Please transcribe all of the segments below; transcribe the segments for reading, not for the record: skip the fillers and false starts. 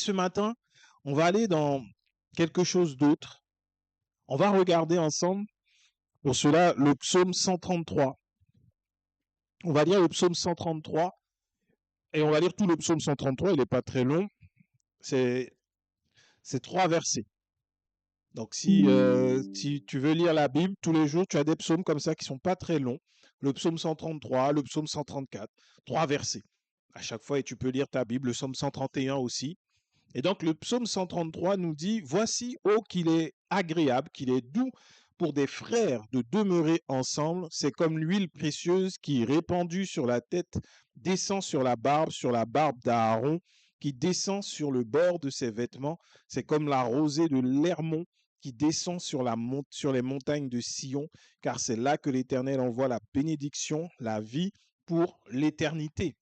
ce matin, on va aller dans quelque chose d'autre. On va regarder ensemble, pour cela, le psaume 133. On va lire le psaume 133 et on va lire tout le psaume 133. Il n'est pas très long. C'est 3 versets. Donc, si tu veux lire la Bible tous les jours, tu as des psaumes comme ça qui sont pas très longs. Le psaume 133, le psaume 134, 3 versets à chaque fois, et tu peux lire ta Bible, le psaume 131 aussi. Et donc, le psaume 133 nous dit, voici, ô qu'il est agréable, qu'il est doux pour des frères de demeurer ensemble. C'est comme l'huile précieuse qui, répandue sur la tête, descend sur la barbe d'Aaron, qui descend sur le bord de ses vêtements. C'est comme la rosée de l'Hermon qui descend sur les montagnes de Sion, car c'est là que l'Éternel envoie la bénédiction, la vie pour l'éternité.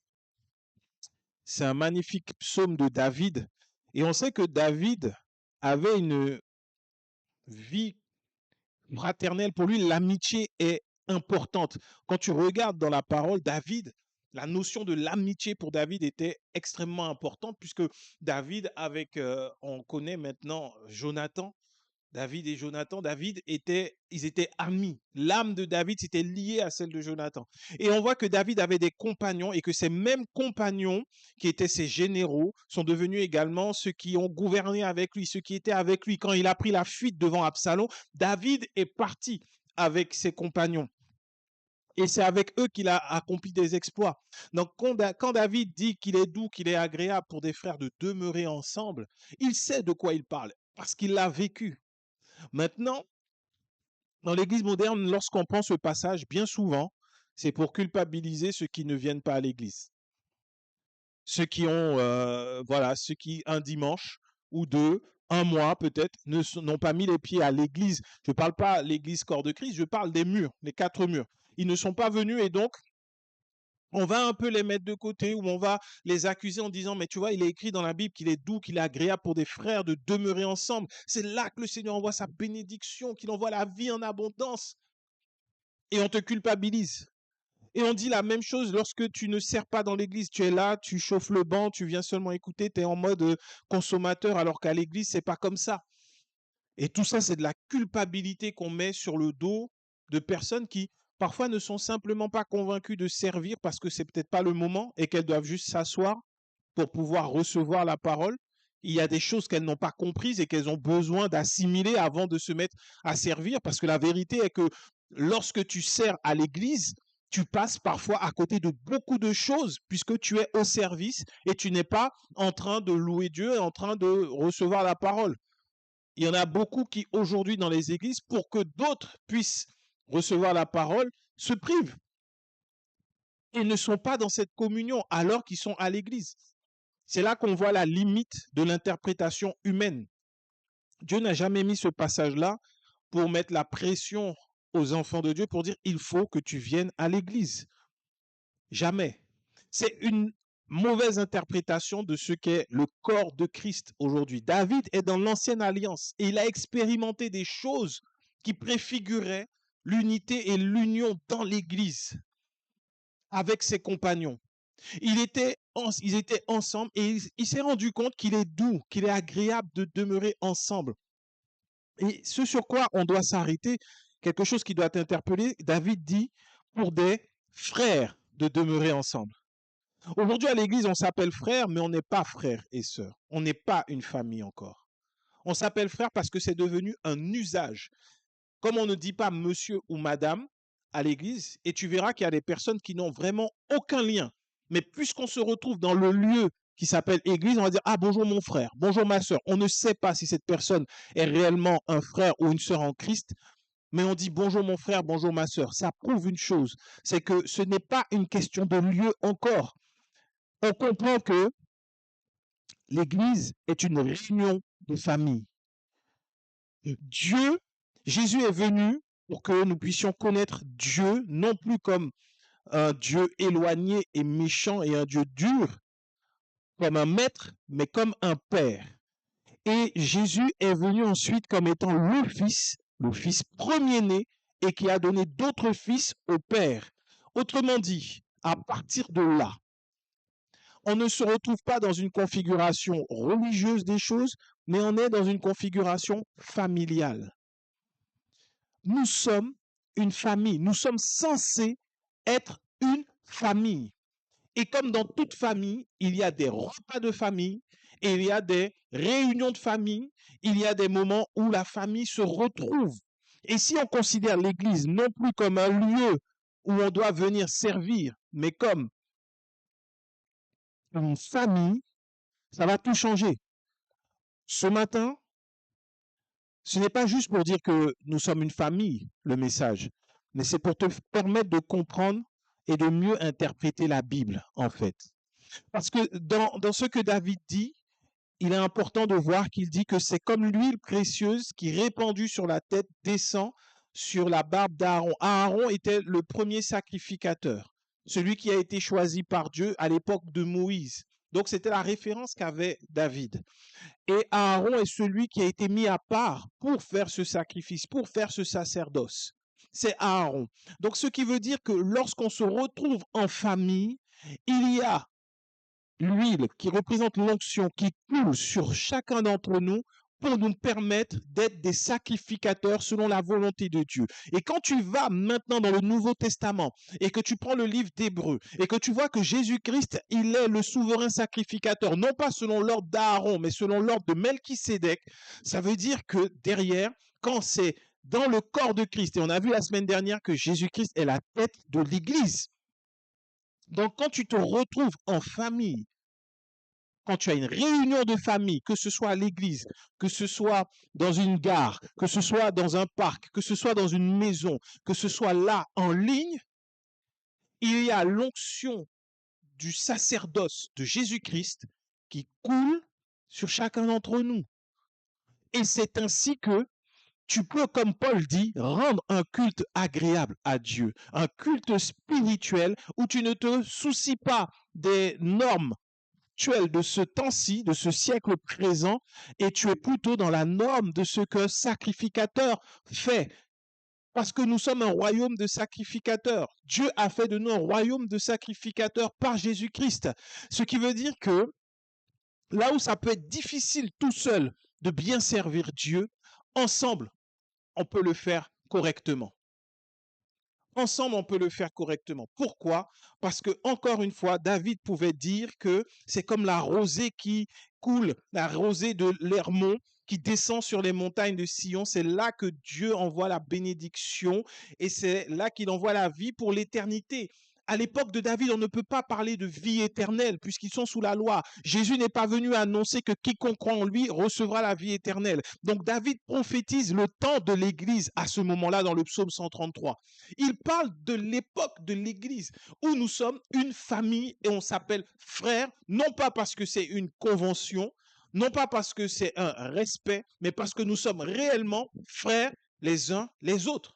C'est un magnifique psaume de David. Et on sait que David avait une vie fraternelle. Pour lui, l'amitié est importante. Quand tu regardes dans la parole, David, la notion de l'amitié pour David était extrêmement importante, puisque David, on connaît maintenant Jonathan, David et Jonathan, ils étaient amis. L'âme de David s'était liée à celle de Jonathan. Et on voit que David avait des compagnons et que ces mêmes compagnons, qui étaient ses généraux, sont devenus également ceux qui ont gouverné avec lui, ceux qui étaient avec lui. Quand il a pris la fuite devant Absalom, David est parti avec ses compagnons. Et c'est avec eux qu'il a accompli des exploits. Donc, quand David dit qu'il est doux, qu'il est agréable pour des frères de demeurer ensemble, il sait de quoi il parle, parce qu'il l'a vécu. Maintenant, dans l'Église moderne, lorsqu'on prend ce passage, bien souvent, c'est pour culpabiliser ceux qui ne viennent pas à l'Église. Ceux qui ceux qui un dimanche ou deux, un mois peut-être, n'ont pas mis les pieds à l'Église. Je ne parle pas de l'Église corps de Christ, je parle des murs, les 4 murs. Ils ne sont pas venus et donc on va un peu les mettre de côté ou on va les accuser en disant, mais tu vois, il est écrit dans la Bible qu'il est doux, qu'il est agréable pour des frères de demeurer ensemble. C'est là que le Seigneur envoie sa bénédiction, qu'il envoie la vie en abondance. Et on te culpabilise. Et on dit la même chose lorsque tu ne sers pas dans l'église. Tu es là, tu chauffes le banc, tu viens seulement écouter, tu es en mode consommateur, alors qu'à l'église, c'est pas comme ça. Et tout ça, c'est de la culpabilité qu'on met sur le dos de personnes qui parfois ne sont simplement pas convaincues de servir parce que c'est peut-être pas le moment et qu'elles doivent juste s'asseoir pour pouvoir recevoir la parole. Il y a des choses qu'elles n'ont pas comprises et qu'elles ont besoin d'assimiler avant de se mettre à servir, parce que la vérité est que lorsque tu sers à l'église, tu passes parfois à côté de beaucoup de choses puisque tu es au service et tu n'es pas en train de louer Dieu et en train de recevoir la parole. Il y en a beaucoup qui aujourd'hui dans les églises, pour que d'autres puissent recevoir la parole, se privent et ne sont pas dans cette communion alors qu'ils sont à l'église. C'est là qu'on voit la limite de l'interprétation humaine. Dieu n'a jamais mis ce passage-là pour mettre la pression aux enfants de Dieu pour dire il faut que tu viennes à l'église. Jamais. C'est une mauvaise interprétation de ce qu'est le corps de Christ aujourd'hui. David est dans l'ancienne alliance et il a expérimenté des choses qui préfiguraient l'unité et l'union dans l'église avec ses compagnons. Ils étaient ensemble et il s'est rendu compte qu'il est doux, qu'il est agréable de demeurer ensemble. Et ce sur quoi on doit s'arrêter, quelque chose qui doit t'interpeller, David dit, pour des frères de demeurer ensemble. Aujourd'hui, à l'église, on s'appelle frère, mais on n'est pas frère et sœur. On n'est pas une famille encore. On s'appelle frère parce que c'est devenu un usage. Comme on ne dit pas monsieur ou madame à l'église, et tu verras qu'il y a des personnes qui n'ont vraiment aucun lien. Mais puisqu'on se retrouve dans le lieu qui s'appelle église, on va dire, ah bonjour mon frère, bonjour ma sœur. On ne sait pas si cette personne est réellement un frère ou une sœur en Christ, mais on dit bonjour mon frère, bonjour ma sœur. Ça prouve une chose, c'est que ce n'est pas une question de lieu encore. On comprend que l'église est une réunion de famille. Jésus est venu pour que nous puissions connaître Dieu, non plus comme un Dieu éloigné et méchant et un Dieu dur, comme un maître, mais comme un père. Et Jésus est venu ensuite comme étant le fils premier-né, et qui a donné d'autres fils au Père. Autrement dit, à partir de là, on ne se retrouve pas dans une configuration religieuse des choses, mais on est dans une configuration familiale. Nous sommes une famille. Nous sommes censés être une famille. Et comme dans toute famille, il y a des repas de famille, et il y a des réunions de famille, il y a des moments où la famille se retrouve. Et si on considère l'Église non plus comme un lieu où on doit venir servir, mais comme une famille, ça va tout changer. Ce matin, ce n'est pas juste pour dire que nous sommes une famille, le message, mais c'est pour te permettre de comprendre et de mieux interpréter la Bible, en fait. Parce que dans ce que David dit, il est important de voir qu'il dit que c'est comme l'huile précieuse qui, répandue sur la tête, descend sur la barbe d'Aaron. Aaron était le premier sacrificateur, celui qui a été choisi par Dieu à l'époque de Moïse. Donc c'était la référence qu'avait David. Et Aaron est celui qui a été mis à part pour faire ce sacrifice, pour faire ce sacerdoce. C'est Aaron. Donc ce qui veut dire que lorsqu'on se retrouve en famille, il y a l'huile qui représente l'onction qui coule sur chacun d'entre nous pour nous permettre d'être des sacrificateurs selon la volonté de Dieu. Et quand tu vas maintenant dans le Nouveau Testament et que tu prends le livre d'Hébreux et que tu vois que Jésus-Christ, il est le souverain sacrificateur, non pas selon l'ordre d'Aaron, mais selon l'ordre de Melchisédek, ça veut dire que derrière, quand c'est dans le corps de Christ, et on a vu la semaine dernière que Jésus-Christ est la tête de l'Église. Donc quand tu te retrouves en famille, quand tu as une réunion de famille, que ce soit à l'église, que ce soit dans une gare, que ce soit dans un parc, que ce soit dans une maison, que ce soit là en ligne, il y a l'onction du sacerdoce de Jésus-Christ qui coule sur chacun d'entre nous. Et c'est ainsi que tu peux, comme Paul dit, rendre un culte agréable à Dieu, un culte spirituel où tu ne te soucies pas des normes de ce temps-ci, de ce siècle présent, et tu es plutôt dans la norme de ce qu'un sacrificateur fait. Parce que nous sommes un royaume de sacrificateurs. Dieu a fait de nous un royaume de sacrificateurs par Jésus-Christ. Ce qui veut dire que là où ça peut être difficile tout seul de bien servir Dieu, ensemble, on peut le faire correctement. Ensemble, on peut le faire correctement. Pourquoi? Parce que, encore une fois, David pouvait dire que c'est comme la rosée qui coule, la rosée de l'Hermon qui descend sur les montagnes de Sion. C'est là que Dieu envoie la bénédiction et c'est là qu'il envoie la vie pour l'éternité. À l'époque de David, on ne peut pas parler de vie éternelle puisqu'ils sont sous la loi. Jésus n'est pas venu annoncer que quiconque croit en lui recevra la vie éternelle. Donc David prophétise le temps de l'Église à ce moment-là dans le psaume 133. Il parle de l'époque de l'Église où nous sommes une famille et on s'appelle frères, non pas parce que c'est une convention, non pas parce que c'est un respect, mais parce que nous sommes réellement frères les uns les autres.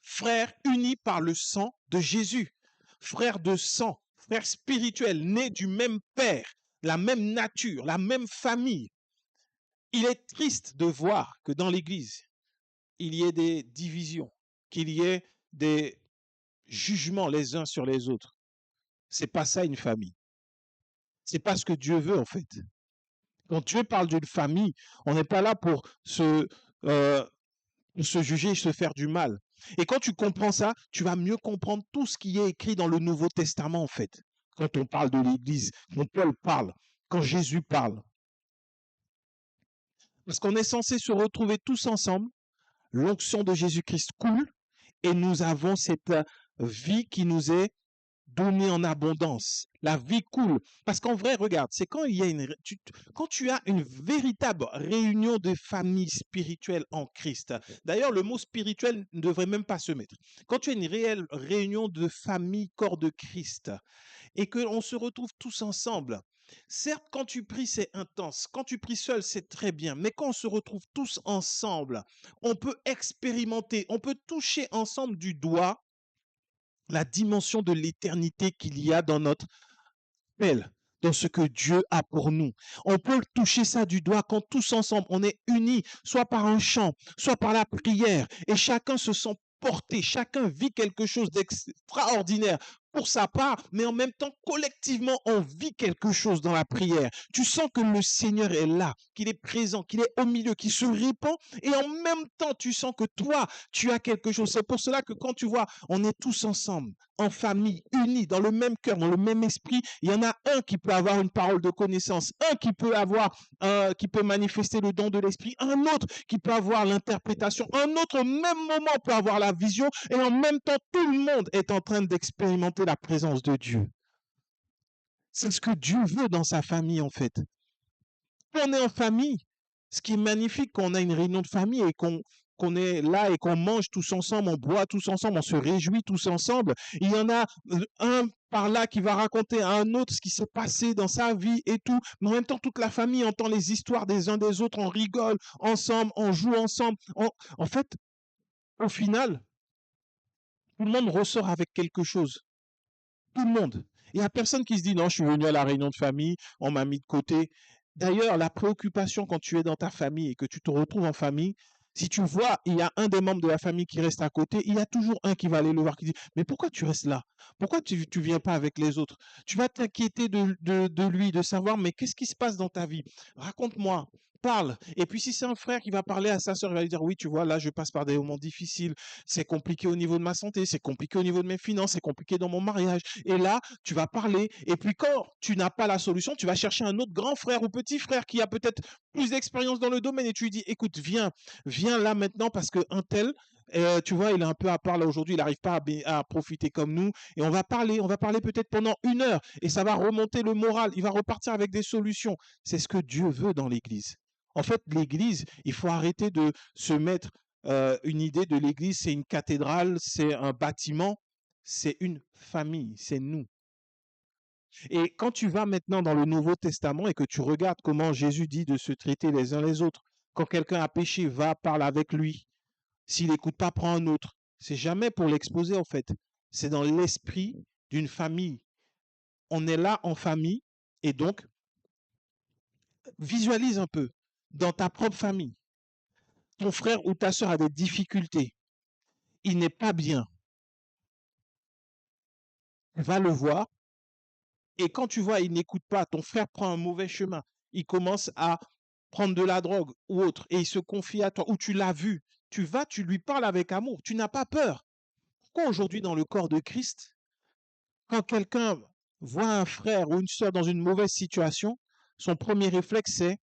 Frères unis par le sang de Jésus, frères de sang, frères spirituels, nés du même Père, la même nature, la même famille. Il est triste de voir que dans l'Église, il y ait des divisions, qu'il y ait des jugements les uns sur les autres. C'est pas ça une famille. C'est pas ce que Dieu veut en fait. Quand Dieu parle d'une famille, on n'est pas là pour se juger et se faire du mal. Et quand tu comprends ça, tu vas mieux comprendre tout ce qui est écrit dans le Nouveau Testament en fait. Quand on parle de l'Église, quand Paul parle, quand Jésus parle. Parce qu'on est censé se retrouver tous ensemble, l'onction de Jésus-Christ coule et nous avons cette vie qui nous est donnée en abondance. La vie coule. Parce qu'en vrai, regarde, c'est quand il y a quand tu as une véritable réunion de famille spirituelle en Christ. D'ailleurs, le mot spirituel ne devrait même pas se mettre. Quand tu as une réelle réunion de famille corps de Christ et qu'on se retrouve tous ensemble, certes, quand tu pries, c'est intense. Quand tu pries seul, c'est très bien. Mais quand on se retrouve tous ensemble, on peut expérimenter, on peut toucher ensemble du doigt la dimension de l'éternité qu'il y a dans notre appel, dans ce que Dieu a pour nous. On peut toucher ça du doigt quand tous ensemble, on est unis, soit par un chant, soit par la prière, et chacun se sent porté, chacun vit quelque chose d'extraordinaire, pour sa part, mais en même temps, collectivement, on vit quelque chose dans la prière. Tu sens que le Seigneur est là, qu'il est présent, qu'il est au milieu, qu'il se répand, et en même temps, tu sens que toi, tu as quelque chose. C'est pour cela que quand tu vois, on est tous ensemble, en famille, unis, dans le même cœur, dans le même esprit, il y en a un qui peut avoir une parole de connaissance, un qui peut avoir, qui peut manifester le don de l'esprit, un autre qui peut avoir l'interprétation, un autre au même moment peut avoir la vision, et en même temps, tout le monde est en train d'expérimenter la présence de Dieu. C'est ce que Dieu veut dans sa famille, en fait. Quand on est en famille, ce qui est magnifique quand on a une réunion de famille et qu'on est là et qu'on mange tous ensemble, on boit tous ensemble, on se réjouit tous ensemble. Il y en a un par là qui va raconter à un autre ce qui s'est passé dans sa vie et tout. Mais en même temps, toute la famille entend les histoires des uns des autres, on rigole ensemble, on joue ensemble. En fait, au final, tout le monde ressort avec quelque chose. Tout le monde. Il n'y a personne qui se dit non, je suis venu à la réunion de famille, on m'a mis de côté. D'ailleurs, la préoccupation quand tu es dans ta famille et que tu te retrouves en famille, si tu vois, il y a un des membres de la famille qui reste à côté, il y a toujours un qui va aller le voir, qui dit, mais pourquoi tu restes là? Pourquoi tu ne viens pas avec les autres? Tu vas t'inquiéter de lui, de savoir, mais qu'est-ce qui se passe dans ta vie? Raconte-moi, parle. Et puis si c'est un frère qui va parler à sa sœur, il va lui dire, oui, tu vois, là, je passe par des moments difficiles, c'est compliqué au niveau de ma santé, c'est compliqué au niveau de mes finances, c'est compliqué dans mon mariage. Et là, tu vas parler. Et puis quand tu n'as pas la solution, tu vas chercher un autre grand frère ou petit frère qui a peut-être plus d'expérience dans le domaine et tu lui dis, écoute, viens là maintenant parce qu'un tel, tu vois, il est un peu à part là aujourd'hui, il n'arrive pas à profiter comme nous. Et on va parler peut-être pendant 1 heure et ça va remonter le moral. Il va repartir avec des solutions. C'est ce que Dieu veut dans l'Église. En fait, l'Église, il faut arrêter de se mettre une idée de l'Église, c'est une cathédrale, c'est un bâtiment, c'est une famille, c'est nous. Et quand tu vas maintenant dans le Nouveau Testament et que tu regardes comment Jésus dit de se traiter les uns les autres, quand quelqu'un a péché, va, parle avec lui. S'il n'écoute pas, prends un autre. C'est jamais pour l'exposer en fait. C'est dans l'esprit d'une famille. On est là en famille et donc visualise un peu dans ta propre famille. Ton frère ou ta soeur a des difficultés. Il n'est pas bien. Va le voir. Et quand tu vois, il n'écoute pas, ton frère prend un mauvais chemin, il commence à prendre de la drogue ou autre, et il se confie à toi, ou tu l'as vu, tu vas, tu lui parles avec amour, tu n'as pas peur. Pourquoi aujourd'hui dans le corps de Christ, quand quelqu'un voit un frère ou une sœur dans une mauvaise situation, son premier réflexe c'est,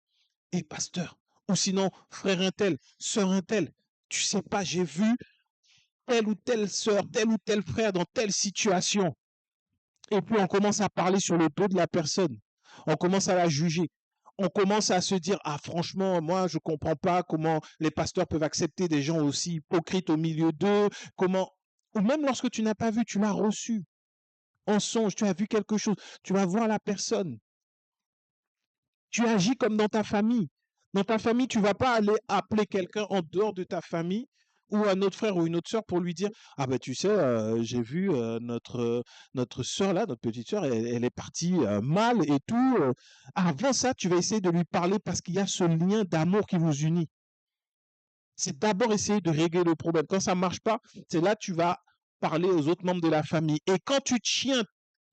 hé pasteur, ou sinon frère un tel, sœur un tel, tu sais pas, j'ai vu telle ou telle sœur, tel ou tel frère dans telle situation. Et puis on commence à parler sur le dos de la personne. On commence à la juger. On commence à se dire, ah franchement, moi je comprends pas comment les pasteurs peuvent accepter des gens aussi hypocrites au milieu d'eux, comment, ou même lorsque tu n'as pas vu, tu l'as reçu en songe, tu as vu quelque chose, tu vas voir la personne. Tu agis comme dans ta famille. Dans ta famille, tu vas pas aller appeler quelqu'un en dehors de ta famille ou un autre frère ou une autre sœur pour lui dire, ah ben tu sais, j'ai vu notre sœur là, notre petite sœur, elle est partie mal et tout. Avant ça, tu vas essayer de lui parler parce qu'il y a ce lien d'amour qui vous unit. C'est d'abord essayer de régler le problème. Quand ça marche pas, c'est là que tu vas parler aux autres membres de la famille. Et quand tu tiens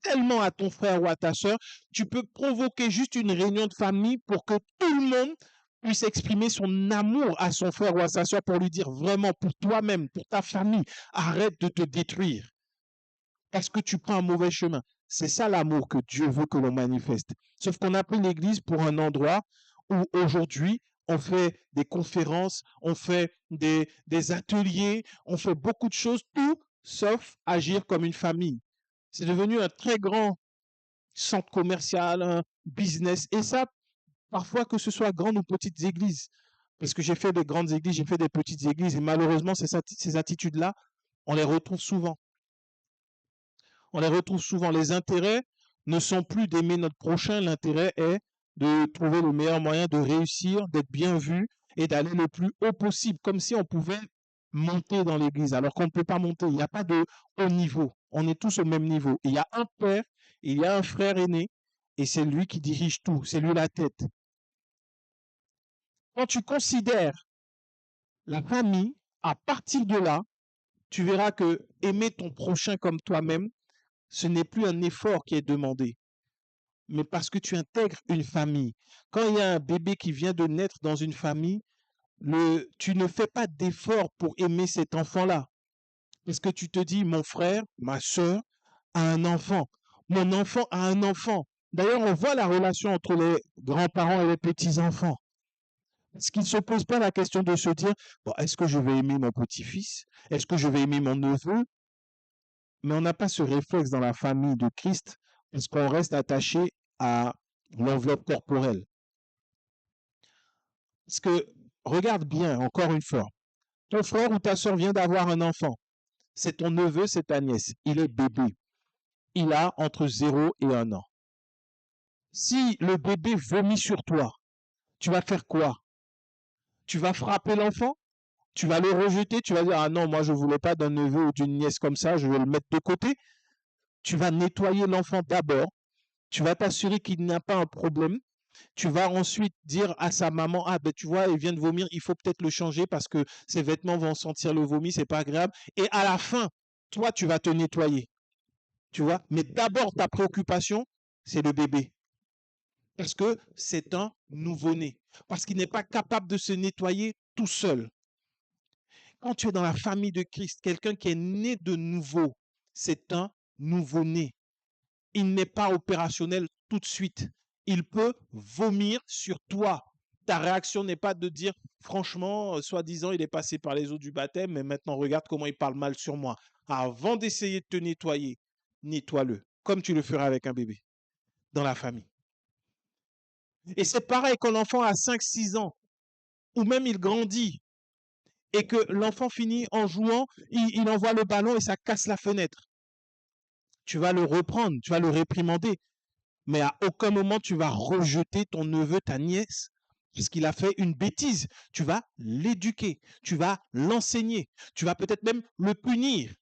tellement à ton frère ou à ta sœur, tu peux provoquer juste une réunion de famille pour que tout le monde puisse exprimer son amour à son frère ou à sa sœur pour lui dire vraiment pour toi-même, pour ta famille, arrête de te détruire parce que tu prends un mauvais chemin. C'est ça l'amour que Dieu veut que l'on manifeste. Sauf qu'on a pris l'Église pour un endroit où aujourd'hui, on fait des conférences, on fait des ateliers, on fait beaucoup de choses, tout sauf agir comme une famille. C'est devenu un très grand centre commercial, un business. Et ça, parfois que ce soit grandes ou petites églises. Parce que j'ai fait des grandes églises, j'ai fait des petites églises. Et malheureusement, ces attitudes-là, on les retrouve souvent. On les retrouve souvent. Les intérêts ne sont plus d'aimer notre prochain. L'intérêt est de trouver le meilleur moyen de réussir, d'être bien vu et d'aller le plus haut possible, comme si on pouvait monter dans l'église, alors qu'on ne peut pas monter. Il n'y a pas de haut niveau. On est tous au même niveau. Il y a un père, il y a un frère aîné, et c'est lui qui dirige tout. C'est lui la tête. Quand tu considères la famille, à partir de là, tu verras que aimer ton prochain comme toi-même, Ce n'est plus un effort qui est demandé, mais parce que tu intègres une famille. Quand il y a un bébé qui vient de naître dans une famille, tu ne fais pas d'effort pour aimer cet enfant-là. Parce que tu te dis, mon frère, ma soeur a un enfant. Mon enfant a un enfant. D'ailleurs, on voit la relation entre les grands-parents et les petits-enfants. Parce qu'ils ne se posent pas la question de se dire, bon, est-ce que je vais aimer mon petit-fils? Est-ce que je vais aimer mon neveu? Mais on n'a pas ce réflexe dans la famille de Christ parce qu'on reste attaché à l'enveloppe corporelle. Parce que, regarde bien, encore une fois, ton frère ou ta soeur vient d'avoir un enfant. C'est ton neveu, c'est ta nièce. Il est bébé. Il a entre 0 et 1 an. Si le bébé vomit sur toi, tu vas faire quoi? Tu vas frapper l'enfant? Tu vas le rejeter? Tu vas dire, ah non, moi je ne voulais pas d'un neveu ou d'une nièce comme ça, je vais le mettre de côté. Tu vas nettoyer l'enfant d'abord. Tu vas t'assurer qu'il n'y a pas un problème. Tu vas ensuite dire à sa maman, ah ben tu vois, il vient de vomir, il faut peut-être le changer parce que ses vêtements vont sentir le vomi, c'est pas agréable. Et à la fin, toi, tu vas te nettoyer. Tu vois? Mais d'abord, ta préoccupation, c'est le bébé. Parce que c'est un nouveau-né. Parce qu'il n'est pas capable de se nettoyer tout seul. Quand tu es dans la famille de Christ, quelqu'un qui est né de nouveau, c'est un nouveau-né. Il n'est pas opérationnel tout de suite. Il peut vomir sur toi. Ta réaction n'est pas de dire, franchement, soi-disant, il est passé par les eaux du baptême, mais maintenant, regarde comment il parle mal sur moi. Avant d'essayer de te nettoyer, nettoie-le, comme tu le feras avec un bébé, dans la famille. Et c'est pareil quand l'enfant a 5-6 ans, ou même il grandit, et que l'enfant finit en jouant, il envoie le ballon et ça casse la fenêtre. Tu vas le reprendre, tu vas le réprimander, mais à aucun moment tu vas rejeter ton neveu, ta nièce, parce qu'il a fait une bêtise. Tu vas l'éduquer, tu vas l'enseigner, tu vas peut-être même le punir,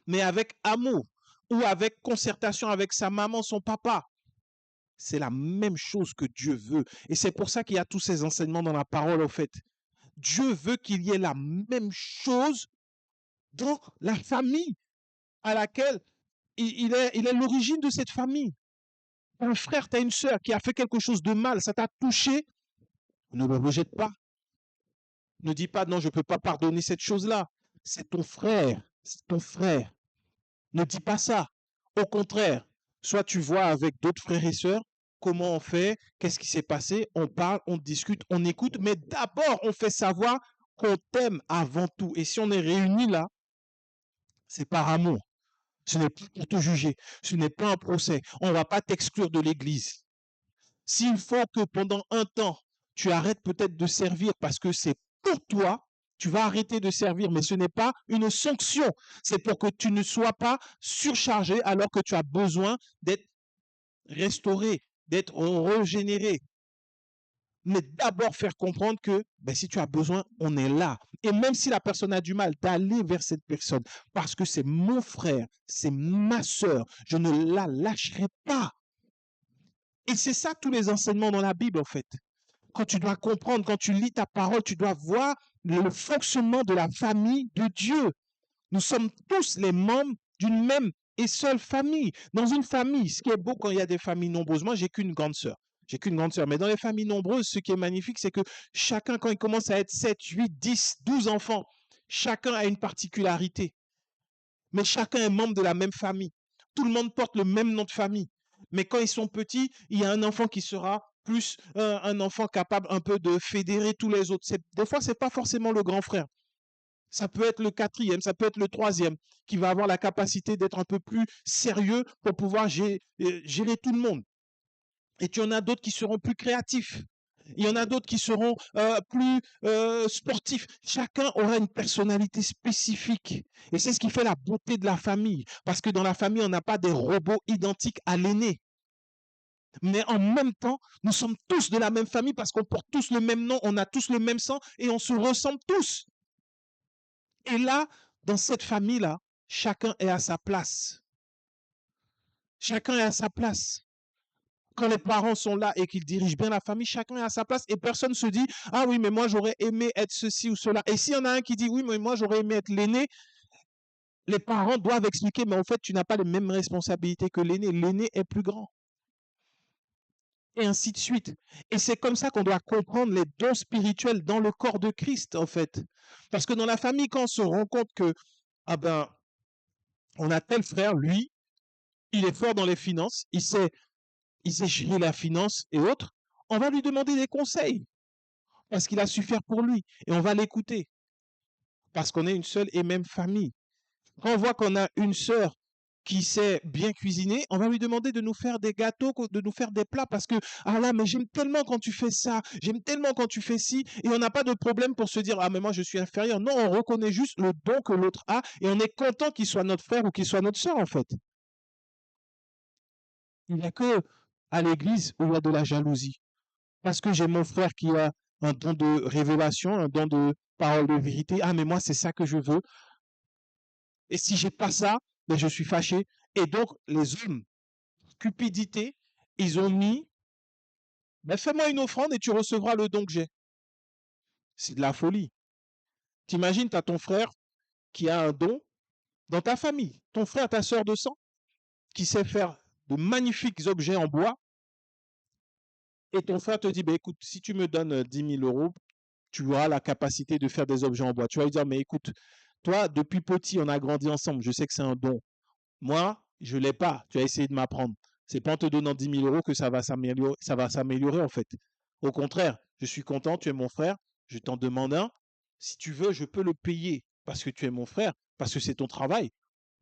mais avec amour ou avec concertation avec sa maman, son papa. C'est la même chose que Dieu veut. Et c'est pour ça qu'il y a tous ces enseignements dans la parole, au fait. Dieu veut qu'il y ait la même chose dans la famille à laquelle il est l'origine de cette famille. Un frère, tu as une sœur qui a fait quelque chose de mal, ça t'a touché, ne le rejette pas. Ne dis pas non, je ne peux pas pardonner cette chose-là. C'est ton frère, c'est ton frère. Ne dis pas ça. Au contraire, soit tu vois avec d'autres frères et sœurs comment on fait, qu'est-ce qui s'est passé, on parle, on discute, on écoute, mais d'abord on fait savoir qu'on t'aime avant tout. Et si on est réunis là, c'est par amour. Ce n'est pas pour te juger, ce n'est pas un procès. On ne va pas t'exclure de l'église. S'il faut que pendant un temps, tu arrêtes peut-être de servir parce que c'est pour toi, tu vas arrêter de servir, mais ce n'est pas une sanction. C'est pour que tu ne sois pas surchargé alors que tu as besoin d'être restauré, d'être régénéré. Mais d'abord faire comprendre que si tu as besoin, on est là. Et même si la personne a du mal, d'aller vers cette personne parce que c'est mon frère, c'est ma soeur, je ne la lâcherai pas. Et c'est ça tous les enseignements dans la Bible, en fait. Quand tu dois comprendre, quand tu lis ta parole, tu dois voir le fonctionnement de la famille de Dieu. Nous sommes tous les membres d'une même et seule famille. Dans une famille, ce qui est beau quand il y a des familles nombreuses, moi, j'ai qu'une grande sœur. Mais dans les familles nombreuses, ce qui est magnifique, c'est que chacun, quand il commence à être 7, 8, 10, 12 enfants, chacun a une particularité. Mais chacun est membre de la même famille. Tout le monde porte le même nom de famille. Mais quand ils sont petits, il y a un enfant qui sera plus un enfant capable un peu de fédérer tous les autres. Des fois, ce n'est pas forcément le grand frère. Ça peut être le 4e, ça peut être le 3e, qui va avoir la capacité d'être un peu plus sérieux pour pouvoir gérer tout le monde. Et tu en as d'autres qui seront plus créatifs. Il y en a d'autres qui seront plus sportifs. Chacun aura une personnalité spécifique. Et c'est ce qui fait la beauté de la famille. Parce que dans la famille, on n'a pas des robots identiques à l'aîné. Mais en même temps, nous sommes tous de la même famille parce qu'on porte tous le même nom, on a tous le même sang et on se ressemble tous. Et là, dans cette famille-là, chacun est à sa place. Chacun est à sa place. Quand les parents sont là et qu'ils dirigent bien la famille, chacun est à sa place et personne ne se dit « Ah oui, mais moi j'aurais aimé être ceci ou cela ». Et s'il y en a un qui dit « Oui, mais moi j'aurais aimé être l'aîné », Les parents doivent expliquer, mais en fait, tu n'as pas les mêmes responsabilités que l'aîné. L'aîné est plus grand. Et ainsi de suite. Et c'est comme ça qu'on doit comprendre les dons spirituels dans le corps de Christ, en fait. Parce que dans la famille, quand on se rend compte que, ah ben, on a tel frère, lui, il est fort dans les finances, il sait gérer la finance et autres, on va lui demander des conseils parce qu'il a su faire pour lui et on va l'écouter parce qu'on est une seule et même famille. Quand on voit qu'on a une sœur qui sait bien cuisiner, on va lui demander de nous faire des gâteaux, de nous faire des plats parce que, ah là, mais j'aime tellement quand tu fais ça, j'aime tellement quand tu fais ci, et on n'a pas de problème pour se dire, ah mais moi je suis inférieur. Non, on reconnaît juste le don que l'autre a et on est content qu'il soit notre frère ou qu'il soit notre sœur en fait. Il n'y a que à l'église où il y a de la jalousie. Parce que j'ai mon frère qui a un don de révélation, un don de parole de vérité. Ah, mais moi, c'est ça que je veux. Et si j'ai pas ça, ben, je suis fâché. Et donc, les hommes, cupidité, ils ont mis, ben, fais-moi une offrande et tu recevras le don que j'ai. C'est de la folie. T'imagines, tu as ton frère qui a un don dans ta famille, ton frère, ta sœur de sang, qui sait faire de magnifiques objets en bois, et ton frère te dit, ben, écoute, si tu me donnes 10 000 euros, tu auras la capacité de faire des objets en bois. Tu vas lui dire, mais écoute, toi, depuis petit, on a grandi ensemble, je sais que c'est un don. Moi, je ne l'ai pas, tu as essayé de m'apprendre. C'est pas en te donnant 10 000 euros que ça va s'améliorer en fait. Au contraire, je suis content, tu es mon frère, je t'en demande un. Si tu veux, je peux le payer parce que tu es mon frère, parce que c'est ton travail.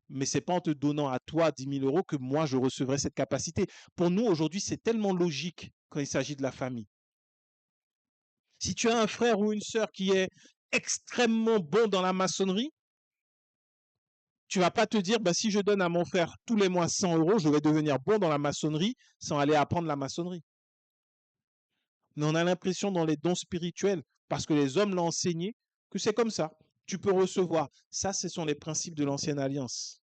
Mais c'est pas en te donnant à toi 10 000 euros que moi je recevrai cette capacité. Pour nous, aujourd'hui, c'est tellement logique quand il s'agit de la famille. Si tu as un frère ou une sœur qui est extrêmement bon dans la maçonnerie, tu vas pas te dire, bah, si je donne à mon frère tous les mois 100 euros, je vais devenir bon dans la maçonnerie sans aller apprendre la maçonnerie. Mais on a l'impression dans les dons spirituels, parce que les hommes l'ont enseigné, que c'est comme ça. Tu peux recevoir. Ça, ce sont les principes de l'ancienne alliance.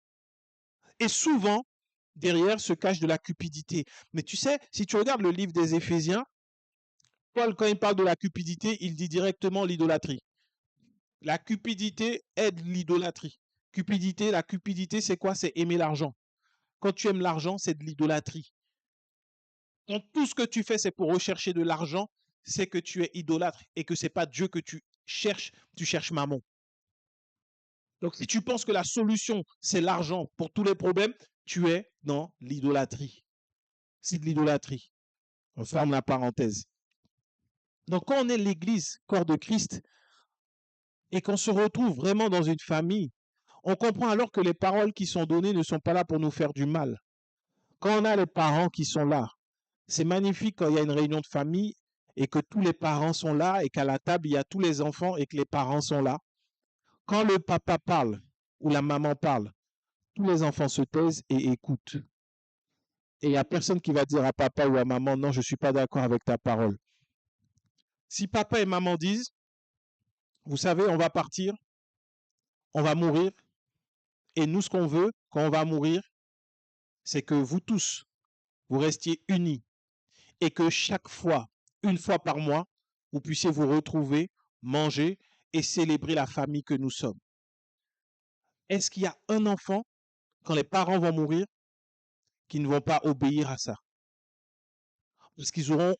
Et souvent, derrière se cache de la cupidité. Mais tu sais, si tu regardes le livre des Éphésiens, Paul, quand il parle de la cupidité, il dit directement l'idolâtrie. La cupidité aide l'idolâtrie. La cupidité, c'est quoi? C'est aimer l'argent. Quand tu aimes l'argent, c'est de l'idolâtrie. Quand tout ce que tu fais, c'est pour rechercher de l'argent, c'est que tu es idolâtre et que ce n'est pas Dieu que tu cherches mammon. Donc, si tu penses que la solution, c'est l'argent pour tous les problèmes, tu es dans l'idolâtrie. C'est de l'idolâtrie. On ferme la parenthèse. Donc, quand on est l'Église, corps de Christ, et qu'on se retrouve vraiment dans une famille, on comprend alors que les paroles qui sont données ne sont pas là pour nous faire du mal. Quand on a les parents qui sont là, c'est magnifique quand il y a une réunion de famille et que tous les parents sont là et qu'à la table, il y a tous les enfants et que les parents sont là. Quand le papa parle ou la maman parle, tous les enfants se taisent et écoutent. Et il n'y a personne qui va dire à papa ou à maman, non, je ne suis pas d'accord avec ta parole. Si papa et maman disent, vous savez, on va partir, on va mourir, et nous, ce qu'on veut, quand on va mourir, c'est que vous tous, vous restiez unis et que chaque fois, une fois par mois, vous puissiez vous retrouver, manger et célébrer la famille que nous sommes. Est-ce qu'il y a un enfant, quand les parents vont mourir, qui ne vont pas obéir à ça? Parce qu'ils auront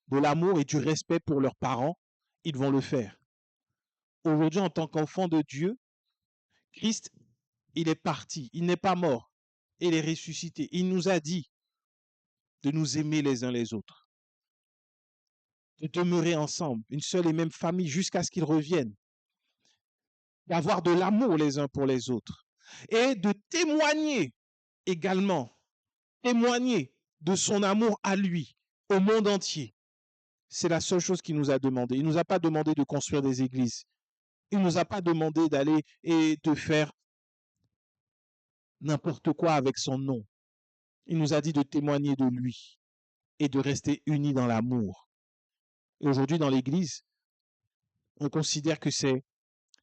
de l'amour et du respect pour leurs parents, ils vont le faire. Aujourd'hui, en tant qu'enfant de Dieu, Christ, il est parti, il n'est pas mort, il est ressuscité. Il nous a dit de nous aimer les uns les autres, de demeurer ensemble, une seule et même famille jusqu'à ce qu'ils reviennent, d'avoir de l'amour les uns pour les autres et de témoigner également, témoigner de son amour à lui, au monde entier. C'est la seule chose qu'il nous a demandé. Il ne nous a pas demandé de construire des églises. Il ne nous a pas demandé d'aller et de faire n'importe quoi avec son nom. Il nous a dit de témoigner de lui et de rester unis dans l'amour. Et aujourd'hui, dans l'Église, on considère que c'est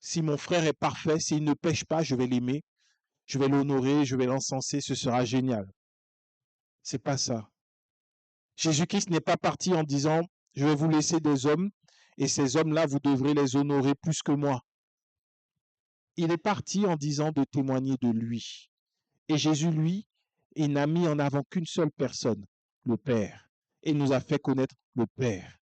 si mon frère est parfait, s'il ne pêche pas, je vais l'aimer, je vais l'honorer, je vais l'encenser, ce sera génial. C'est pas ça. Jésus-Christ n'est pas parti en disant, je vais vous laisser des hommes et ces hommes-là, vous devrez les honorer plus que moi. il est parti en disant de témoigner de lui. Et Jésus, lui, il n'a mis en avant qu'une seule personne, le Père. Et il nous a fait connaître le Père.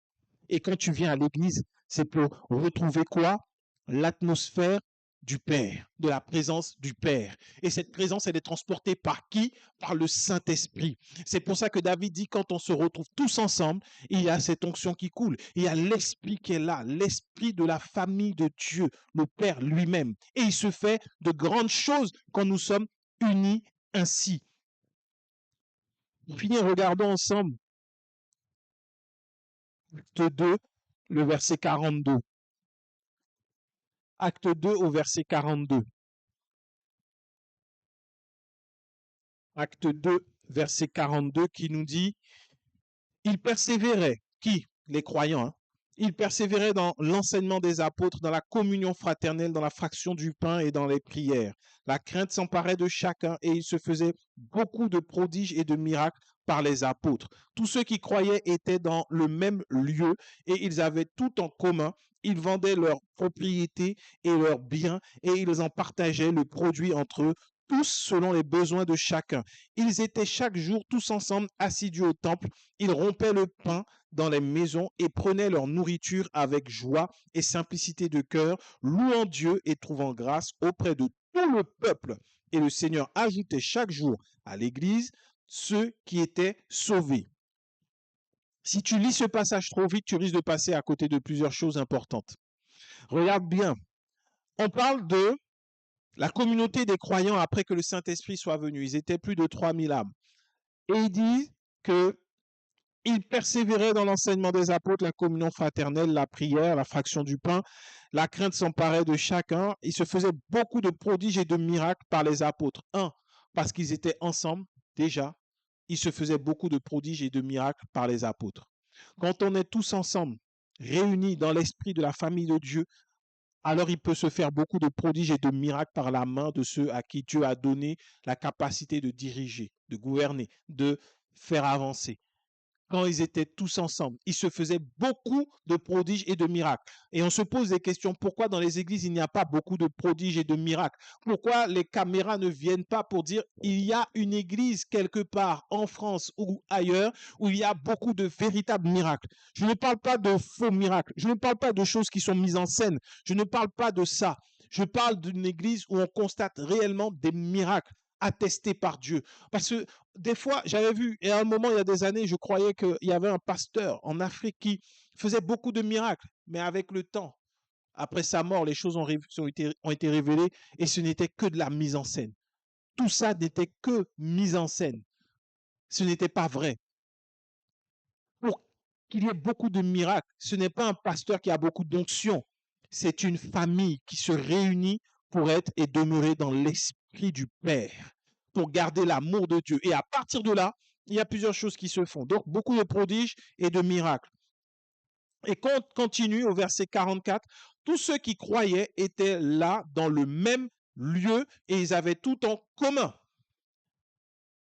Et quand tu viens à l'église, c'est pour retrouver quoi? L'atmosphère du Père, de la présence du Père. Et cette présence, elle est transportée par qui? Par le Saint-Esprit. C'est pour ça que David dit, quand on se retrouve tous ensemble, il y a cette onction qui coule. Il y a l'Esprit qui est là, l'Esprit de la famille de Dieu, le Père lui-même. Et il se fait de grandes choses quand nous sommes unis ainsi. Pour finir, regardons ensemble Acte 2, le verset 42. Acte 2 au verset 42. Acte 2, verset 42 qui nous dit, ils persévéraient, qui? Les croyants, hein? Ils persévéraient dans l'enseignement des apôtres, dans la communion fraternelle, dans la fraction du pain et dans les prières. La crainte s'emparait de chacun et il se faisait beaucoup de prodiges et de miracles par les apôtres. Tous ceux qui croyaient étaient dans le même lieu et ils avaient tout en commun. Ils vendaient leurs propriétés et leurs biens et ils en partageaient le produit entre eux, tous selon les besoins de chacun. Ils étaient chaque jour tous ensemble assidus au temple. Ils rompaient le pain dans les maisons et prenaient leur nourriture avec joie et simplicité de cœur, louant Dieu et trouvant grâce auprès de tout le peuple. Et le Seigneur ajoutait chaque jour à l'Église ceux qui étaient sauvés. Si tu lis ce passage trop vite, tu risques de passer à côté de plusieurs choses importantes. Regarde bien. On parle de la communauté des croyants après que le Saint-Esprit soit venu. Ils étaient plus de 3000 âmes. Et il dit qu'ils persévéraient dans l'enseignement des apôtres, la communion fraternelle, la prière, la fraction du pain. La crainte s'emparait de chacun. Il se faisait beaucoup de prodiges et de miracles par les apôtres. Parce qu'ils étaient ensemble déjà. Il se faisait beaucoup de prodiges et de miracles par les apôtres. Quand on est tous ensemble, réunis dans l'esprit de la famille de Dieu, alors il peut se faire beaucoup de prodiges et de miracles par la main de ceux à qui Dieu a donné la capacité de diriger, de gouverner, de faire avancer. Quand ils étaient tous ensemble, ils se faisaient beaucoup de prodiges et de miracles. Et on se pose des questions, pourquoi dans les églises, il n'y a pas beaucoup de prodiges et de miracles? Pourquoi les caméras ne viennent pas pour dire, il y a une église quelque part en France ou ailleurs où il y a beaucoup de véritables miracles? Je ne parle pas de faux miracles, je ne parle pas de choses qui sont mises en scène, je ne parle pas de ça. Je parle d'une église où on constate réellement des miracles attestés par Dieu. Parce que des fois, j'avais vu, et à un moment, il y a des années, je croyais qu'il y avait un pasteur en Afrique qui faisait beaucoup de miracles, mais avec le temps, après sa mort, les choses ont été révélées et ce n'était que de la mise en scène. Tout ça n'était que mise en scène. Ce n'était pas vrai. Pour qu'il y ait beaucoup de miracles, ce n'est pas un pasteur qui a beaucoup d'onction, c'est une famille qui se réunit pour être et demeurer dans l'esprit du Père, pour garder l'amour de Dieu. Et à partir de là, il y a plusieurs choses qui se font. Donc, beaucoup de prodiges et de miracles. Et quand on continue au verset 44, tous ceux qui croyaient étaient là dans le même lieu et ils avaient tout en commun.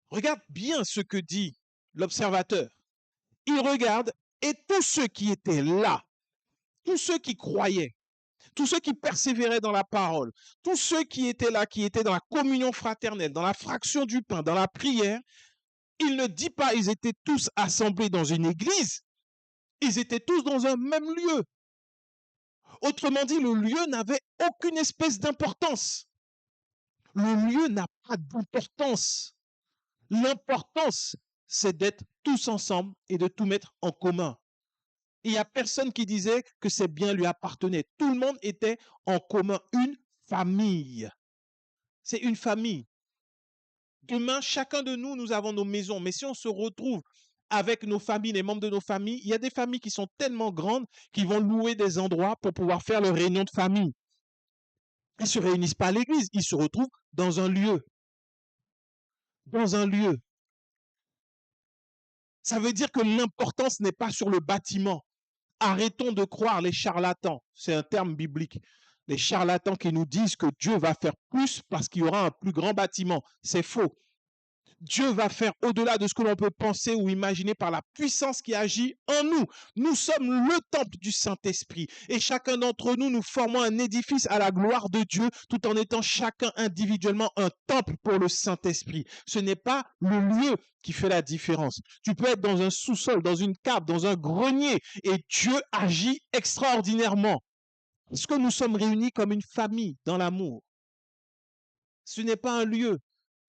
Regarde bien ce que dit l'observateur. Il regarde et tous ceux qui étaient là, tous ceux qui croyaient, tous ceux qui persévéraient dans la parole, tous ceux qui étaient là, qui étaient dans la communion fraternelle, dans la fraction du pain, dans la prière, il ne dit pas ils étaient tous assemblés dans une église, ils étaient tous dans un même lieu. Autrement dit, le lieu n'avait aucune espèce d'importance. Le lieu n'a pas d'importance. L'importance, c'est d'être tous ensemble et de tout mettre en commun. Il n'y a personne qui disait que ces biens lui appartenaient. Tout le monde était en commun, une famille. C'est une famille. Demain, chacun de nous, nous avons nos maisons. Mais si on se retrouve avec nos familles, les membres de nos familles, il y a des familles qui sont tellement grandes qu'ils vont louer des endroits pour pouvoir faire leur réunion de famille. Ils ne se réunissent pas à l'église, ils se retrouvent dans un lieu. Dans un lieu. Ça veut dire que l'importance n'est pas sur le bâtiment. Arrêtons de croire les charlatans. C'est un terme biblique. Les charlatans qui nous disent que Dieu va faire plus parce qu'il y aura un plus grand bâtiment. C'est faux. Dieu va faire au-delà de ce que l'on peut penser ou imaginer par la puissance qui agit en nous. Nous sommes le temple du Saint-Esprit et chacun d'entre nous, nous formons un édifice à la gloire de Dieu tout en étant chacun individuellement un temple pour le Saint-Esprit. Ce n'est pas le lieu qui fait la différence. Tu peux être dans un sous-sol, dans une cave, dans un grenier et Dieu agit extraordinairement. Parce que nous sommes réunis comme une famille dans l'amour. Ce n'est pas un lieu.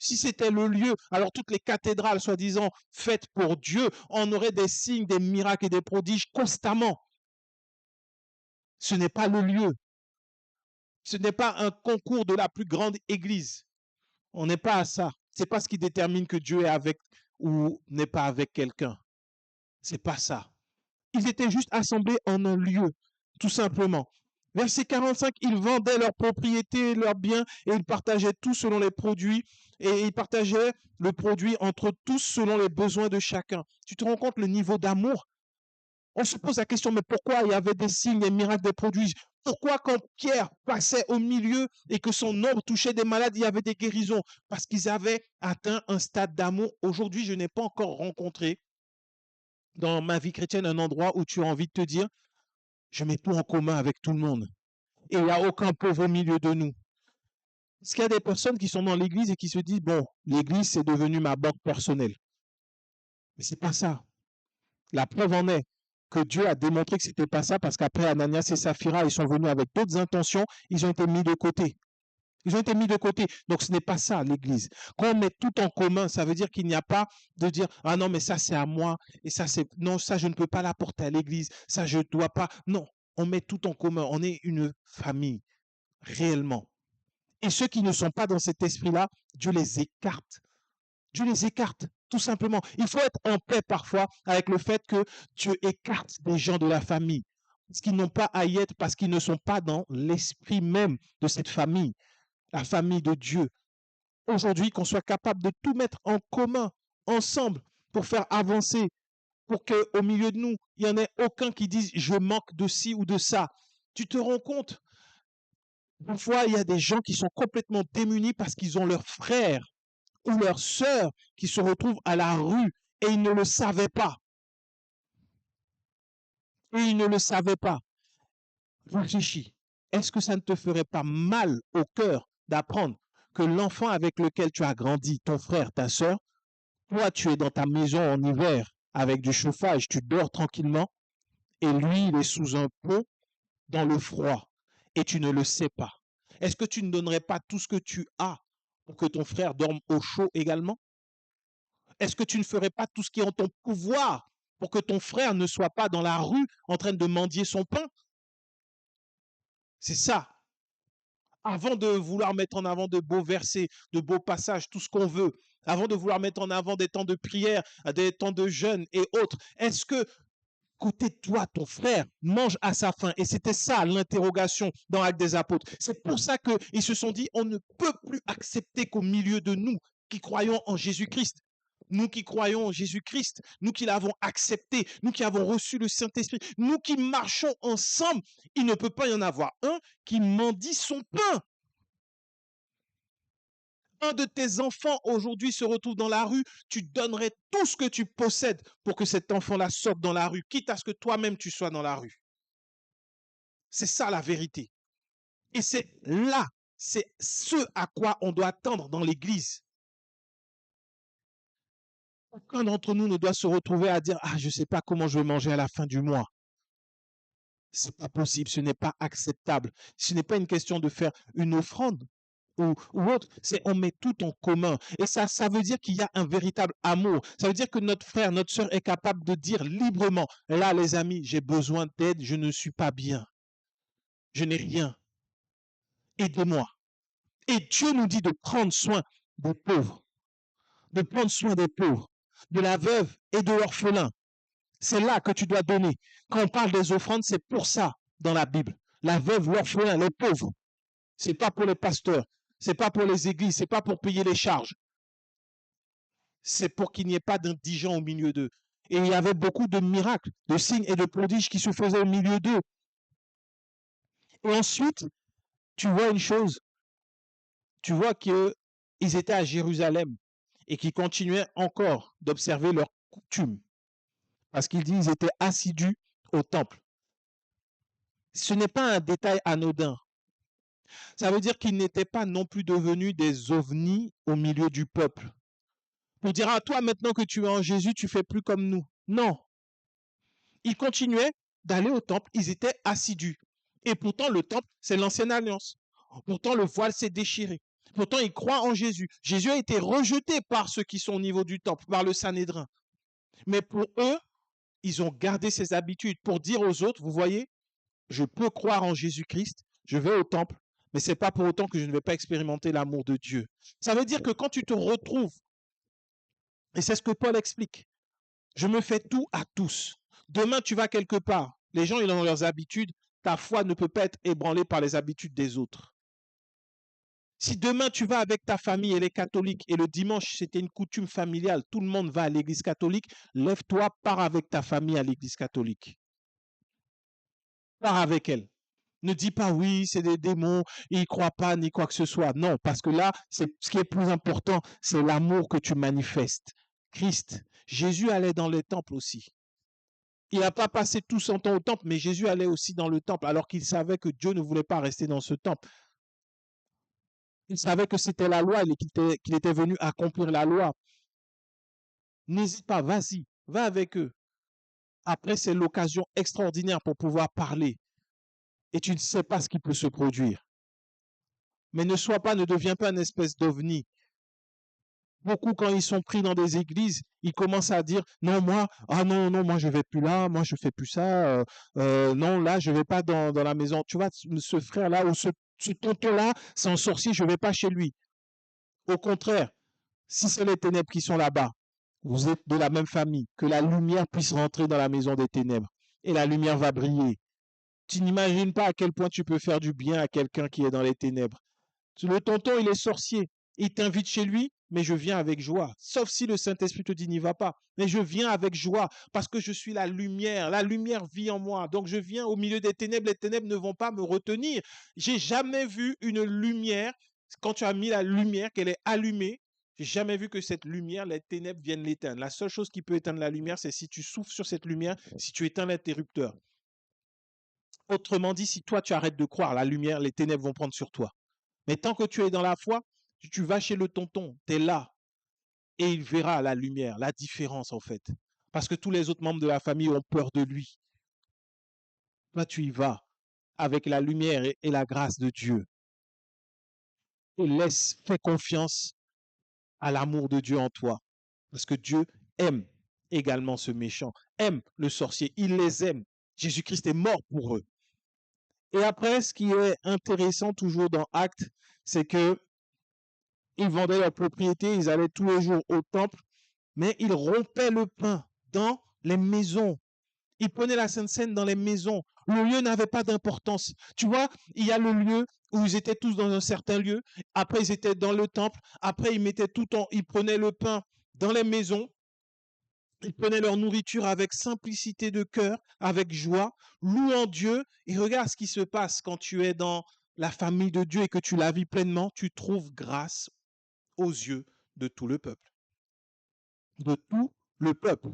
Si c'était le lieu, alors toutes les cathédrales, soi-disant faites pour Dieu, on aurait des signes, des miracles et des prodiges constamment. Ce n'est pas le lieu. Ce n'est pas un concours de la plus grande église. On n'est pas à ça. Ce n'est pas ce qui détermine que Dieu est avec ou n'est pas avec quelqu'un. C'est pas ça. Ils étaient juste assemblés en un lieu, tout simplement. Verset 45, ils vendaient leurs propriétés, leurs biens, et ils partageaient tout selon les produits, et ils partageaient le produit entre tous selon les besoins de chacun. Tu te rends compte le niveau d'amour? On se pose la question, mais pourquoi il y avait des signes, des miracles, des produits? Pourquoi quand Pierre passait au milieu et que son ombre touchait des malades, il y avait des guérisons? Parce qu'ils avaient atteint un stade d'amour. Aujourd'hui, je n'ai pas encore rencontré dans ma vie chrétienne un endroit où tu as envie de te dire, je mets tout en commun avec tout le monde. Et il n'y a aucun pauvre au milieu de nous. Parce qu'il y a des personnes qui sont dans l'église et qui se disent, bon, l'église, c'est devenu ma banque personnelle. Mais c'est pas ça. La preuve en est que Dieu a démontré que c'était pas ça parce qu'après Ananias et Saphira, ils sont venus avec d'autres intentions, ils ont été mis de côté. Ils ont été mis de côté. Donc ce n'est pas ça l'église. Quand on met tout en commun, ça veut dire qu'il n'y a pas de dire, ah non, mais ça c'est à moi, et ça c'est, non, ça je ne peux pas l'apporter à l'église, ça je ne dois pas. Non, on met tout en commun. On est une famille, réellement. Et ceux qui ne sont pas dans cet esprit-là, Dieu les écarte. Dieu les écarte, tout simplement. Il faut être en paix parfois avec le fait que Dieu écarte des gens de la famille. Parce qu'ils n'ont pas à y être, parce qu'ils ne sont pas dans l'esprit même de cette famille, la famille de Dieu. Aujourd'hui, qu'on soit capable de tout mettre en commun, ensemble, pour faire avancer, pour qu'au milieu de nous, il n'y en ait aucun qui dise je manque de ci ou de ça. Tu te rends compte? Parfois, il y a des gens qui sont complètement démunis parce qu'ils ont leurs frères ou leurs sœurs qui se retrouvent à la rue et ils ne le savaient pas. Et ils ne le savaient pas. Réfléchis. Est-ce que ça ne te ferait pas mal au cœur d'apprendre que l'enfant avec lequel tu as grandi, ton frère, ta sœur, toi, tu es dans ta maison en hiver avec du chauffage, tu dors tranquillement, et lui, il est sous un pont dans le froid, et tu ne le sais pas. Est-ce que tu ne donnerais pas tout ce que tu as pour que ton frère dorme au chaud également? Est-ce que tu ne ferais pas tout ce qui est en ton pouvoir pour que ton frère ne soit pas dans la rue en train de mendier son pain? C'est ça. Avant de vouloir mettre en avant de beaux versets, de beaux passages, tout ce qu'on veut, avant de vouloir mettre en avant des temps de prière, des temps de jeûne et autres, est-ce que côté de toi, ton frère mange à sa faim? Et c'était ça l'interrogation dans Actes des Apôtres. C'est pour ça qu'ils se sont dit, on ne peut plus accepter qu'au milieu de nous qui croyons en Jésus-Christ, nous qui croyons en Jésus-Christ, nous qui l'avons accepté, nous qui avons reçu le Saint-Esprit, nous qui marchons ensemble, il ne peut pas y en avoir un qui mendie son pain. Un de tes enfants aujourd'hui se retrouve dans la rue, tu donnerais tout ce que tu possèdes pour que cet enfant-là sorte dans la rue, quitte à ce que toi-même tu sois dans la rue. C'est ça la vérité. Et c'est là, c'est ce à quoi on doit attendre dans l'Église. Aucun d'entre nous ne doit se retrouver à dire ah je ne sais pas comment je vais manger à la fin du mois. C'est pas possible, ce n'est pas acceptable. Ce n'est pas une question de faire une offrande ou autre, c'est on met tout en commun. Et ça veut dire qu'il y a un véritable amour. Ça veut dire que notre frère, notre sœur est capable de dire librement, là les amis, j'ai besoin d'aide, je ne suis pas bien. Je n'ai rien. Aidez-moi. Et Dieu nous dit de prendre soin des pauvres, de prendre soin des pauvres, de la veuve et de l'orphelin. C'est là que tu dois donner. Quand on parle des offrandes, c'est pour ça dans la Bible. La veuve, l'orphelin, les pauvres. C'est pas pour les pasteurs, c'est pas pour les églises, c'est pas pour payer les charges. C'est pour qu'il n'y ait pas d'indigents au milieu d'eux. Et il y avait beaucoup de miracles, de signes et de prodiges qui se faisaient au milieu d'eux. Et ensuite, tu vois une chose, tu vois qu'ils étaient à Jérusalem. et qui continuaient encore d'observer leurs coutumes. Parce qu'il dit qu'ils étaient assidus au temple. Ce n'est pas un détail anodin. Ça veut dire qu'ils n'étaient pas non plus devenus des ovnis au milieu du peuple. Pour dire à toi, maintenant que tu es en Jésus, tu fais plus comme nous. Non. Ils continuaient d'aller au temple, ils étaient assidus. Et pourtant, le temple, c'est l'ancienne alliance. Pourtant, le voile s'est déchiré. Pourtant, ils croient en Jésus. Jésus a été rejeté par ceux qui sont au niveau du temple, par le Sanhédrin. Mais pour eux, ils ont gardé ces habitudes pour dire aux autres, vous voyez, je peux croire en Jésus-Christ, je vais au temple, mais ce n'est pas pour autant que je ne vais pas expérimenter l'amour de Dieu. Ça veut dire que quand tu te retrouves, et c'est ce que Paul explique, je me fais tout à tous. Demain, tu vas quelque part, les gens ils ont leurs habitudes, ta foi ne peut pas être ébranlée par les habitudes des autres. Si demain tu vas avec ta famille, elle est catholique, et le dimanche c'était une coutume familiale, tout le monde va à l'église catholique, lève-toi, pars avec ta famille à l'église catholique. Pars avec elle. Ne dis pas oui, c'est des démons, ils ne croient pas ni quoi que ce soit. Non, parce que là, ce qui est plus important, c'est l'amour que tu manifestes. Christ, Jésus allait dans les temples aussi. Il n'a pas passé tout son temps au temple, mais Jésus allait aussi dans le temple, alors qu'il savait que Dieu ne voulait pas rester dans ce temple. Il savait que c'était la loi, qu'il était venu accomplir la loi. N'hésite pas, vas-y, va avec eux. Après, c'est l'occasion extraordinaire pour pouvoir parler. Et tu ne sais pas ce qui peut se produire. Mais ne deviens pas une espèce d'ovni. Beaucoup, quand ils sont pris dans des églises, ils commencent à dire non, moi, moi, je vais plus là, moi, je fais plus ça, non, là, je vais pas dans la maison. Tu vois, ce frère-là ou ce tonton-là, c'est un sorcier, je vais pas chez lui. Au contraire, si c'est les ténèbres qui sont là-bas, vous êtes de la même famille, que la lumière puisse rentrer dans la maison des ténèbres et la lumière va briller. Tu n'imagines pas à quel point tu peux faire du bien à quelqu'un qui est dans les ténèbres. Le tonton, il est sorcier. Il t'invite chez lui, mais je viens avec joie. Sauf si le Saint-Esprit te dit n'y va pas. Mais je viens avec joie parce que je suis la lumière. La lumière vit en moi. Donc je viens au milieu des ténèbres. Les ténèbres ne vont pas me retenir. J'ai jamais vu une lumière. Quand tu as mis la lumière, qu'elle est allumée, j'ai jamais vu que cette lumière, les ténèbres viennent l'éteindre. La seule chose qui peut éteindre la lumière, c'est si tu souffles sur cette lumière, si tu éteins l'interrupteur. Autrement dit, si toi tu arrêtes de croire, la lumière, les ténèbres vont prendre sur toi. Mais tant que tu es dans la foi, tu vas chez le tonton, tu es là, et il verra la lumière, la différence en fait. Parce que tous les autres membres de la famille ont peur de lui. Toi, tu y vas avec la lumière et la grâce de Dieu. Et fais confiance à l'amour de Dieu en toi. Parce que Dieu aime également ce méchant, aime le sorcier, il les aime. Jésus-Christ est mort pour eux. Et après, ce qui est intéressant toujours dans Actes, c'est que ils vendaient leur propriété, ils allaient tous les jours au temple, mais ils rompaient le pain dans les maisons. Ils prenaient la Sainte Seine dans les maisons. Le lieu n'avait pas d'importance. Tu vois, il y a le lieu où ils étaient tous dans un certain lieu. Après, ils étaient dans le temple. Après, ils prenaient le pain dans les maisons. Ils prenaient leur nourriture avec simplicité de cœur, avec joie, louant Dieu. Et regarde ce qui se passe quand tu es dans la famille de Dieu et que tu la vis pleinement. Tu trouves grâce aux yeux de tout le peuple. De tout le peuple.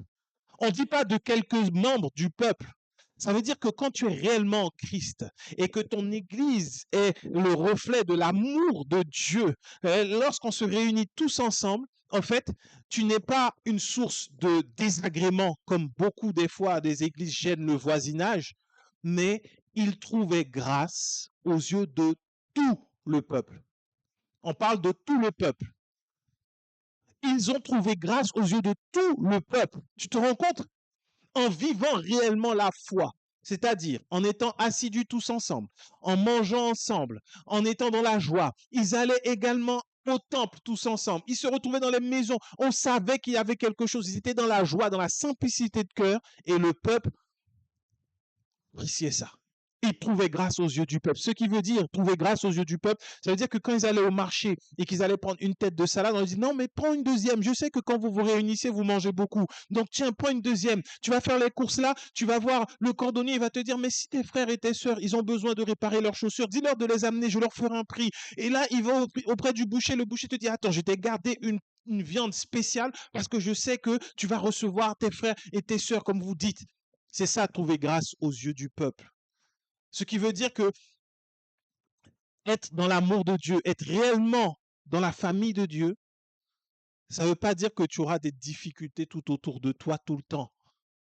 On ne dit pas de quelques membres du peuple. Ça veut dire que quand tu es réellement en Christ et que ton Église est le reflet de l'amour de Dieu, lorsqu'on se réunit tous ensemble, en fait, tu n'es pas une source de désagrément comme beaucoup des fois des églises gênent le voisinage, mais ils trouvaient grâce aux yeux de tout le peuple. On parle de tout le peuple. Ils ont trouvé grâce aux yeux de tout le peuple. Tu te rends compte? En vivant réellement la foi, c'est-à-dire en étant assidus tous ensemble, en mangeant ensemble, en étant dans la joie. Ils allaient également au temple tous ensemble. Ils se retrouvaient dans les maisons. On savait qu'il y avait quelque chose. Ils étaient dans la joie, dans la simplicité de cœur. Et le peuple appréciait ça. Ils trouvaient grâce aux yeux du peuple. Ce qui veut dire trouver grâce aux yeux du peuple, ça veut dire que quand ils allaient au marché et qu'ils allaient prendre une tête de salade, on leur dit non, mais prends une deuxième. Je sais que quand vous vous réunissez, vous mangez beaucoup. Donc tiens, prends une deuxième. Tu vas faire les courses là, tu vas voir le cordonnier, il va te dire mais si tes frères et tes sœurs, ils ont besoin de réparer leurs chaussures, dis-leur de les amener, je leur ferai un prix. Et là, il va auprès du boucher, le boucher te dit attends, je t'ai gardé une viande spéciale parce que je sais que tu vas recevoir tes frères et tes sœurs, comme vous dites. C'est ça, trouver grâce aux yeux du peuple. Ce qui veut dire que être dans l'amour de Dieu, être réellement dans la famille de Dieu, ça ne veut pas dire que tu auras des difficultés tout autour de toi tout le temps.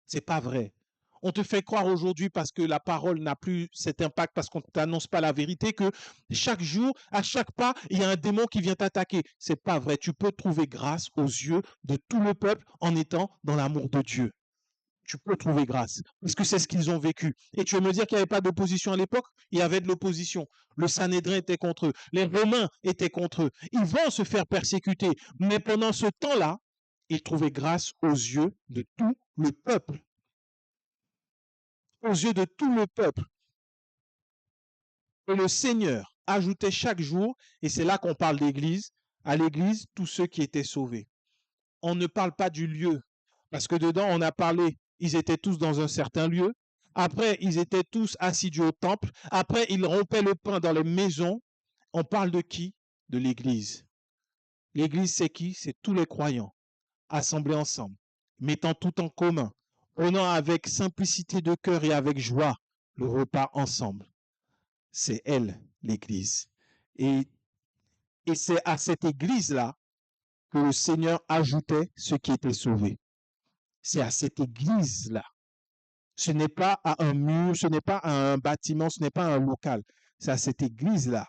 C'est pas vrai. On te fait croire aujourd'hui parce que la parole n'a plus cet impact, parce qu'on ne t'annonce pas la vérité, que chaque jour, à chaque pas, il y a un démon qui vient t'attaquer. C'est pas vrai. Tu peux trouver grâce aux yeux de tout le peuple en étant dans l'amour de Dieu. Tu peux trouver grâce, parce que c'est ce qu'ils ont vécu. Et tu veux me dire qu'il n'y avait pas d'opposition à l'époque? Il y avait de l'opposition. Le Sanhédrin était contre eux. Les Romains étaient contre eux. Ils vont se faire persécuter. Mais pendant ce temps-là, ils trouvaient grâce aux yeux de tout le peuple. Aux yeux de tout le peuple. Et le Seigneur ajoutait chaque jour, et c'est là qu'on parle d'église, à l'église, tous ceux qui étaient sauvés. On ne parle pas du lieu, parce que dedans, on a parlé, ils étaient tous dans un certain lieu. Après, ils étaient tous assidus au temple. Après, ils rompaient le pain dans les maisons. On parle de qui? De l'église. L'église, c'est qui? C'est tous les croyants, assemblés ensemble, mettant tout en commun, prenant avec simplicité de cœur et avec joie le repas ensemble. C'est elle, l'église. Et c'est à cette église-là que le Seigneur ajoutait ceux qui étaient sauvés. C'est à cette église-là. Ce n'est pas à un mur, ce n'est pas à un bâtiment, ce n'est pas à un local. C'est à cette église-là.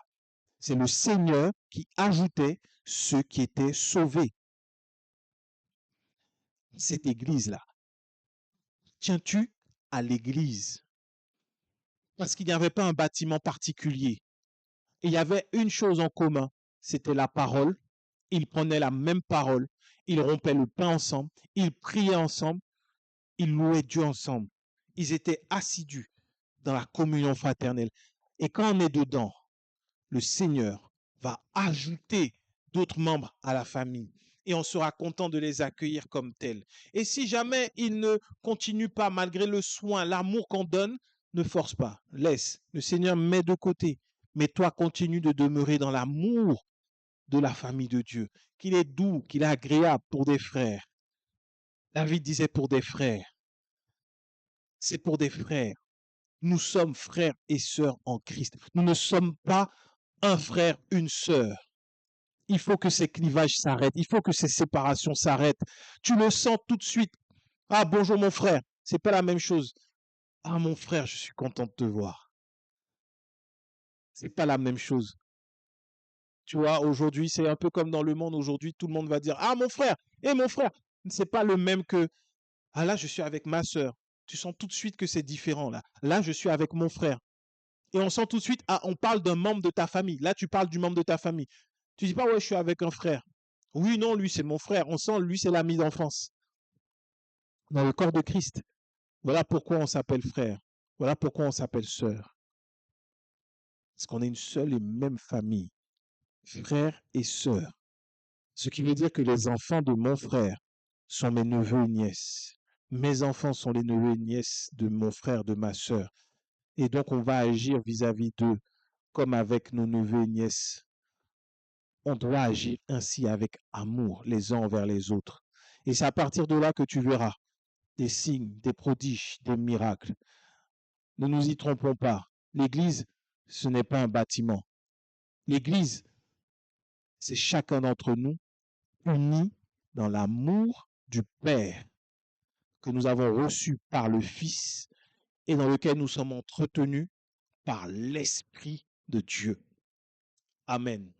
C'est le Seigneur qui ajoutait ceux qui étaient sauvés. Cette église-là. Tiens-tu à l'église? Parce qu'il n'y avait pas un bâtiment particulier. Et il y avait une chose en commun, c'était la parole. Ils prenaient la même parole, ils rompaient le pain ensemble, ils priaient ensemble, ils louaient Dieu ensemble. Ils étaient assidus dans la communion fraternelle. Et quand on est dedans, le Seigneur va ajouter d'autres membres à la famille. Et on sera content de les accueillir comme tels. Et si jamais ils ne continuent pas, malgré le soin, l'amour qu'on donne, ne force pas, laisse. Le Seigneur met de côté. Mais toi, continue de demeurer dans l'amour de la famille de Dieu. Qu'il est doux, qu'il est agréable pour des frères. David disait pour des frères. C'est pour des frères. Nous sommes frères et sœurs en Christ. Nous ne sommes pas un frère, une sœur. Il faut que ces clivages s'arrêtent. Il faut que ces séparations s'arrêtent. Tu le sens tout de suite. Ah, bonjour mon frère. C'est pas la même chose. Ah, mon frère, je suis content de te voir. C'est pas la même chose. Tu vois, aujourd'hui, c'est un peu comme dans le monde. Aujourd'hui, tout le monde va dire, ah, mon frère, et mon frère. C'est pas le même que, ah là, je suis avec ma sœur. Tu sens tout de suite que c'est différent là. Là, je suis avec mon frère. Et on sent tout de suite, ah, on parle d'un membre de ta famille. Là, tu parles du membre de ta famille. Tu dis pas, ouais, je suis avec un frère. Oui, non, lui, c'est mon frère. On sent, lui, c'est l'ami d'enfance. Dans le corps de Christ. Voilà pourquoi on s'appelle frère. Voilà pourquoi on s'appelle sœur. Parce qu'on est une seule et même famille. Frère et sœur. Ce qui veut dire que les enfants de mon frère sont mes neveux et nièces. Mes enfants sont les neveux et nièces de mon frère, de ma sœur. Et donc, on va agir vis-à-vis d'eux comme avec nos neveux et nièces. On doit agir ainsi avec amour les uns envers les autres. Et c'est à partir de là que tu verras des signes, des prodiges, des miracles. Ne nous y trompons pas. L'Église, ce n'est pas un bâtiment. L'Église, c'est chacun d'entre nous unis dans l'amour du Père que nous avons reçu par le Fils et dans lequel nous sommes entretenus par l'Esprit de Dieu. Amen.